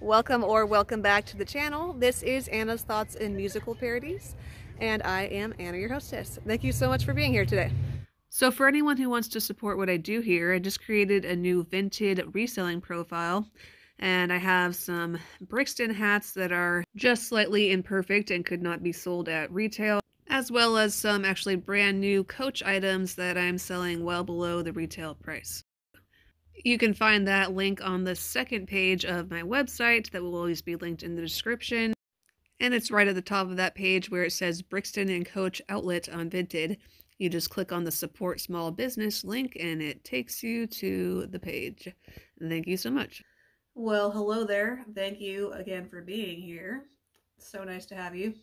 Welcome or welcome back to the channel. This is Anna's Thoughts in Musical Parodies, and I am Anna, your hostess. Thank you so much for being here today. So for anyone who wants to support what I do here, I just created a new Vinted reselling profile, and I have some Brixton hats that are just slightly imperfect and could not be sold at retail, as well as some actually brand new Coach items that I'm selling well below the retail price. You can find that link on the second page of my website that will always be linked in the description. And it's right at the top of that page where it says Brixton and Coach Outlet on Vinted. You just click on the Support Small Business link and it takes you to the page. Thank you so much. Well, hello there. Thank you again for being here. So nice to have you.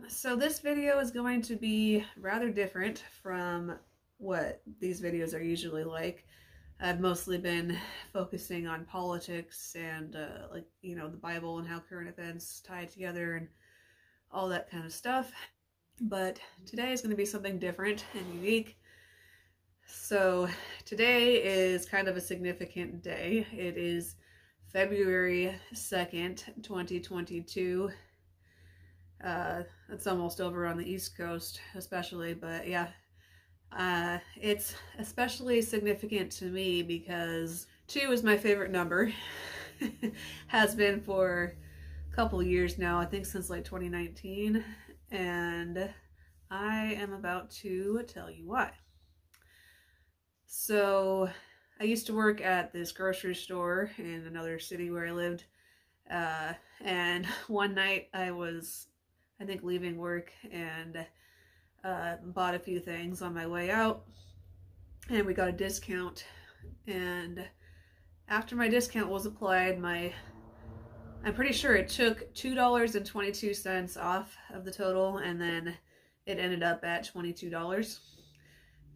So this video is going to be rather different from what these videos are usually like. I've mostly been focusing on politics and the Bible and how current events tie together and all that kind of stuff. But today is going to be something different and unique. So today is kind of a significant day. It is February 2nd, 2022. It's almost over on the East Coast especially, but yeah. It's especially significant to me because 2 is my favorite number. Has been for a couple years now, I think since like 2019, and I am about to tell you why. So I used to work at this grocery store in another city where I lived, and one night I was, I think, leaving work and bought a few things on my way out, and we got a discount, and after my discount was applied, I'm pretty sure it took $2.22 off of the total, and then it ended up at $22.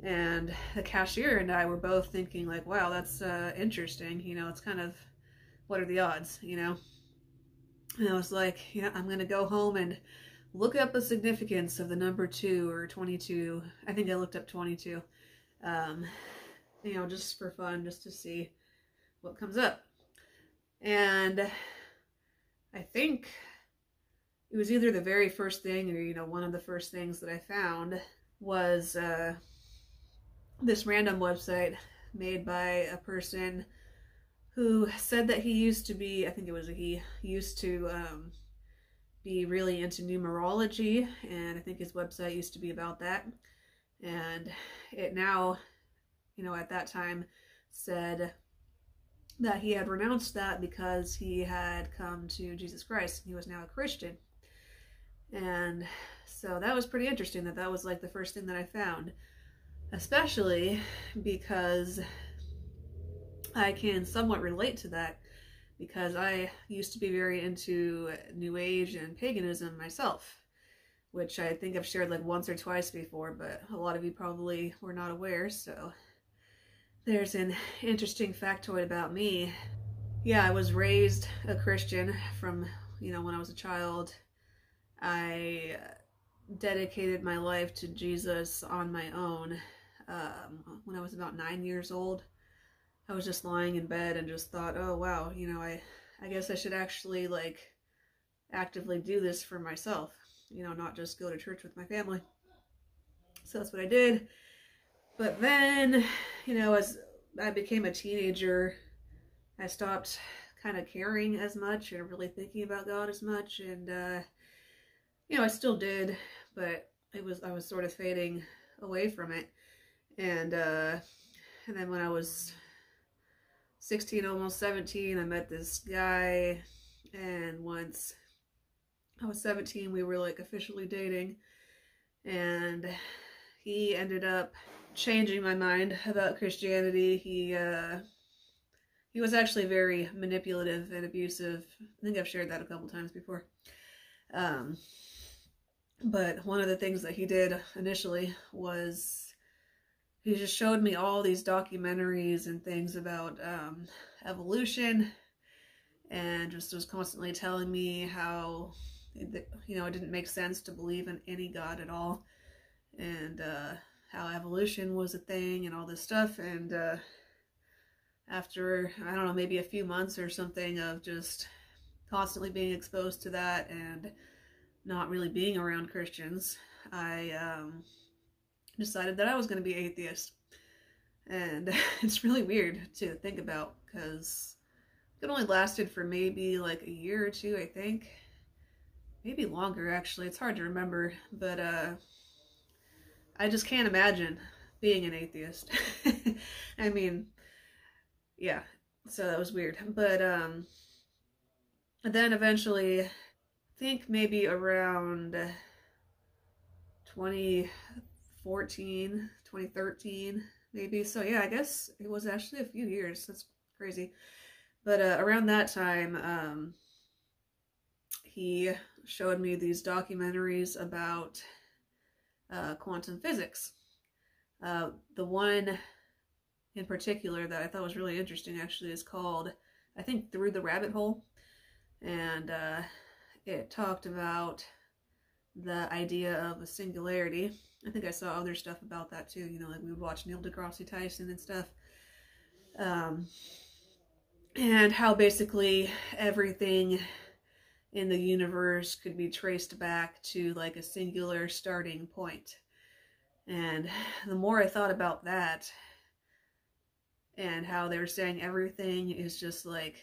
And the cashier and I were both thinking like, wow, that's interesting, it's kind of, what are the odds, And I was like, I'm gonna go home and look up the significance of the number 2 or 22. I think I looked up 22. Just for fun, just to see what comes up. And I think it was either the very first thing or, one of the first things that I found was this random website made by a person who said that he used to be, I think it was a he, used to be really into numerology, and I think his website used to be about that. And it now, at that time said that he had renounced that because he had come to Jesus Christ. He was now a Christian. And so that was pretty interesting that was like the first thing that I found, especially because I can somewhat relate to that, because I used to be very into New Age and paganism myself, which I think I've shared like once or twice before, but a lot of you probably were not aware, so there's an interesting factoid about me. Yeah, I was raised a Christian from, when I was a child. I dedicated my life to Jesus on my own when I was about 9 years old. I was just lying in bed and just thought, oh wow, I guess I should actually like actively do this for myself, not just go to church with my family. So that's what I did. But then, as I became a teenager, I stopped kind of caring as much and really thinking about God as much, and I still did, but I was sort of fading away from it. And then when I was 16, almost 17, I met this guy, and once I was 17, we were like officially dating, and he ended up changing my mind about Christianity. He was actually very manipulative and abusive. I think I've shared that a couple times before. But one of the things that he did initially was he just showed me all these documentaries and things about evolution, and just was constantly telling me how, it didn't make sense to believe in any God at all, and how evolution was a thing and all this stuff. And after, I don't know, maybe a few months or something of just constantly being exposed to that and not really being around Christians, I decided that I was going to be atheist. And it's really weird to think about because it only lasted for maybe like a year or two, I think. Maybe longer, actually. It's hard to remember. But I just can't imagine being an atheist. I mean, yeah. So that was weird. But then eventually, I think maybe around 2014, 2013, maybe. So yeah, I guess it was actually a few years. That's crazy. But around that time, he showed me these documentaries about quantum physics. The one in particular that I thought was really interesting actually is called, I think, Through the Rabbit Hole. And it talked about the idea of a singularity. I think I saw other stuff about that too, you know, like we would watch Neil deGrasse Tyson and stuff. And how basically everything in the universe could be traced back to like a singular starting point. And the more I thought about that, and how they were saying everything is just like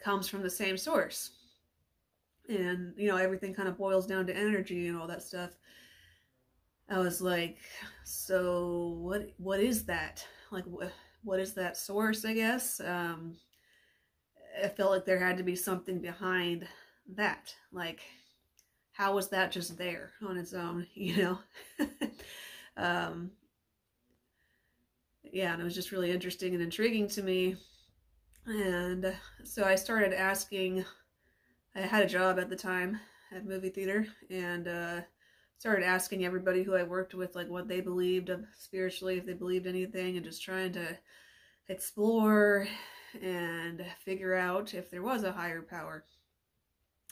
comes from the same source, and you know, everything kind of boils down to energy and all that stuff, I was like, so what is that? Like, what is that source, I guess? I felt like there had to be something behind that. Like, how was that just there on its own, you know? Yeah, and it was just really interesting and intriguing to me. And so I started asking, I had a job at the time at movie theater, and started asking everybody who I worked with, like, what they believed of spiritually, if they believed anything, and just trying to explore and figure out if there was a higher power.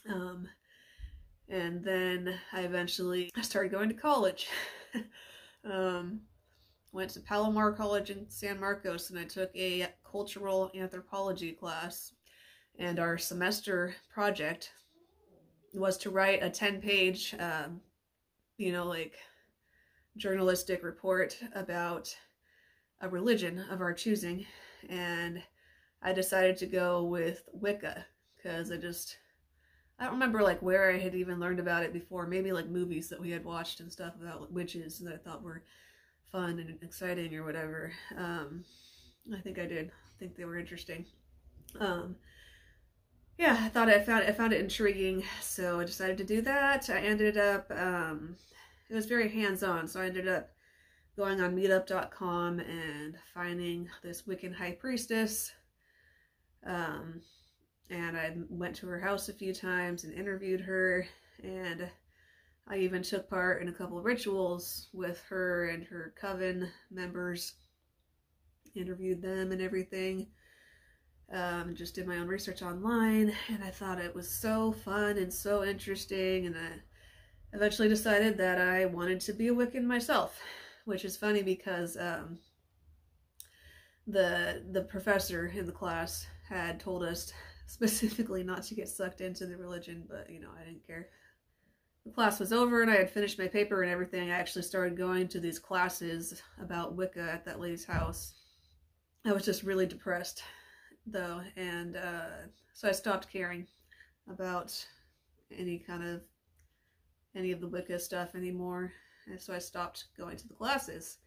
And then I eventually started going to college. Went to Palomar College in San Marcos, and I took a cultural anthropology class. And our semester project was to write a 10-page, you know, like journalistic report about a religion of our choosing. And I decided to go with Wicca because I don't remember like where I had even learned about it before. Maybe like movies that we had watched and stuff about witches that I thought were fun and exciting or whatever. I think I did. I think they were interesting. Yeah, I found it intriguing, so I decided to do that. I ended up, it was very hands-on, so I ended up going on meetup.com and finding this Wiccan high priestess. And I went to her house a few times and interviewed her, and I even took part in a couple of rituals with her and her coven members, interviewed them and everything. Just did my own research online, and I thought it was so fun and so interesting, and I eventually decided that I wanted to be a Wiccan myself, which is funny because the professor in the class had told us specifically not to get sucked into the religion, but you know, I didn't care. The class was over and I had finished my paper and everything. I actually started going to these classes about Wicca at that lady's house. I was just really depressed though, and so I stopped caring about any of the Wicca stuff anymore, and so I stopped going to the classes,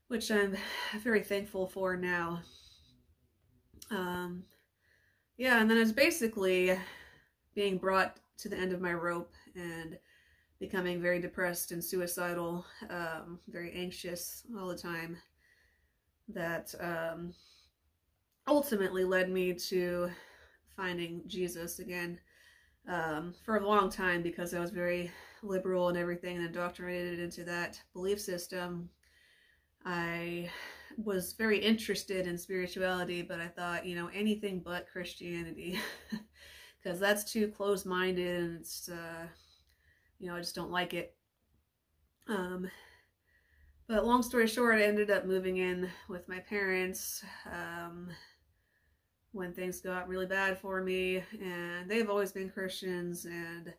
which I'm very thankful for now. Yeah, and then it's basically being brought to the end of my rope and becoming very depressed and suicidal, very anxious all the time, that ultimately led me to finding Jesus again. For a long time, because I was very liberal and everything and indoctrinated into that belief system, I was very interested in spirituality, but I thought, you know, anything but Christianity, because that's too closed-minded, and it's, you know, I just don't like it. But long story short, I ended up moving in with my parents when things got really bad for me, and they've always been Christians and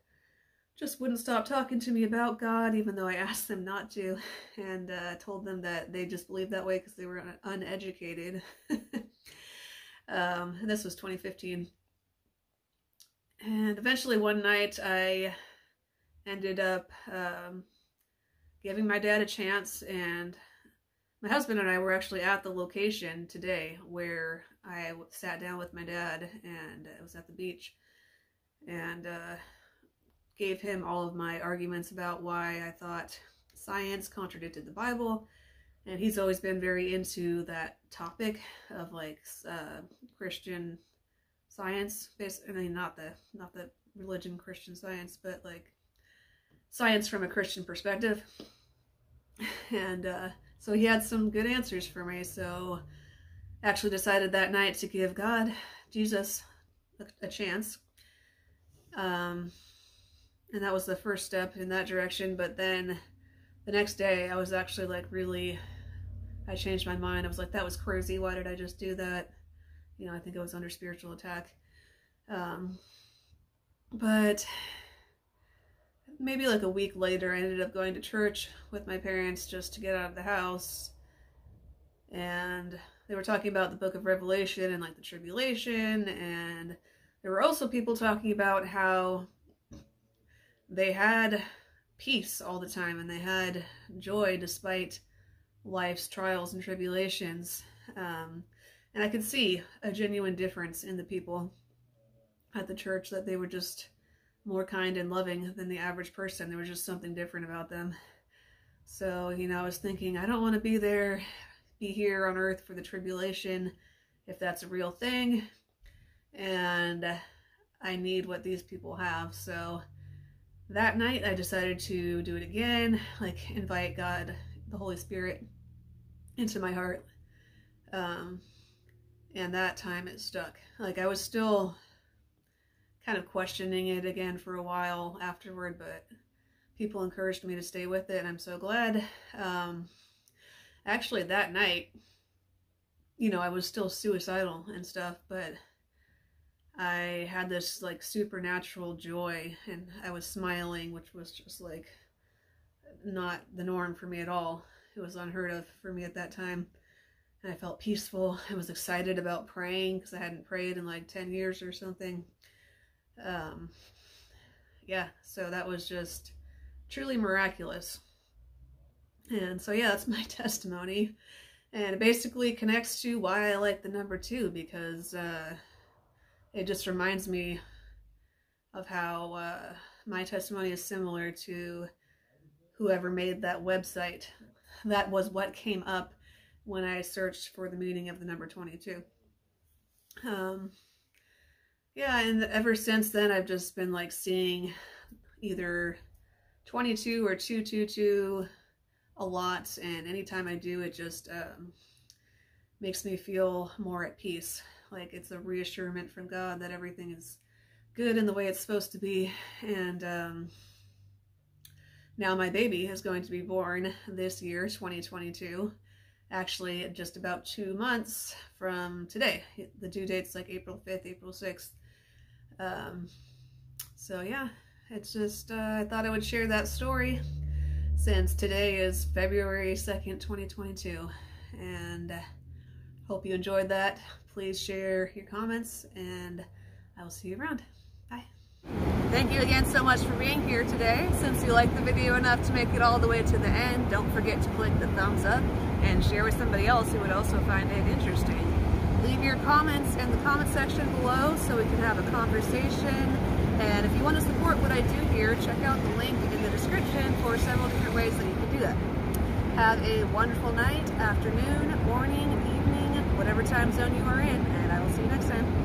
just wouldn't stop talking to me about God, even though I asked them not to, and told them that they just believed that way because they were uneducated. And this was 2015. And eventually one night I ended up giving my dad a chance, and my husband and I were actually at the location today where I sat down with my dad, and it was at the beach, and gave him all of my arguments about why I thought science contradicted the Bible. And he's always been very into that topic of like Christian science, basically. I mean, not the religion Christian science, but like science from a Christian perspective. And so he had some good answers for me. So I actually decided that night to give God, Jesus, a chance. And that was the first step in that direction. But then the next day I was actually like I changed my mind. I was like, that was crazy. Why did I just do that? You know, I think I was under spiritual attack. But maybe like a week later, I ended up going to church with my parents just to get out of the house. And they were talking about the book of Revelation and like the tribulation. And there were also people talking about how they had peace all the time and they had joy despite life's trials and tribulations. And I could see a genuine difference in the people at the church, that they were just more kind and loving than the average person. There was just something different about them. So, you know, I was thinking, I don't want to be here on earth for the tribulation, if that's a real thing. And I need what these people have. So that night I decided to do it again, like invite God, the Holy Spirit, into my heart. And that time it stuck. Like I was still kind of questioning it again for a while afterward, but people encouraged me to stay with it, and I'm so glad. Actually that night, you know, I was still suicidal and stuff, but I had this like supernatural joy, and I was smiling, which was just like not the norm for me at all. It was unheard of for me at that time. And I felt peaceful. I was excited about praying because I hadn't prayed in like 10 years or something. Yeah, so that was just truly miraculous. And so yeah, that's my testimony. And it basically connects to why I like the number 2, because it just reminds me of how my testimony is similar to whoever made that website. That was what came up when I searched for the meaning of the number 22. Yeah, and ever since then I've just been like seeing either 22 or 222 a lot, and anytime I do, it just makes me feel more at peace. Like it's a reassurance from God that everything is good in the way it's supposed to be. And now my baby is going to be born this year, 2022. Actually, just about 2 months from today. The due date's like April 5th, April 6th. So yeah, it's just, I thought I would share that story since today is February 2nd, 2022. And hope you enjoyed that. Please share your comments, and I will see you around. Bye. Thank you again so much for being here today. Since you liked the video enough to make it all the way to the end, don't forget to click the thumbs up and share with somebody else who would also find it interesting. Leave your comments in the comment section below so we can have a conversation. And if you want to support what I do here, check out the link in the description for several different ways that you can do that. Have a wonderful night, afternoon, morning, evening, whatever time zone you are in, and I will see you next time.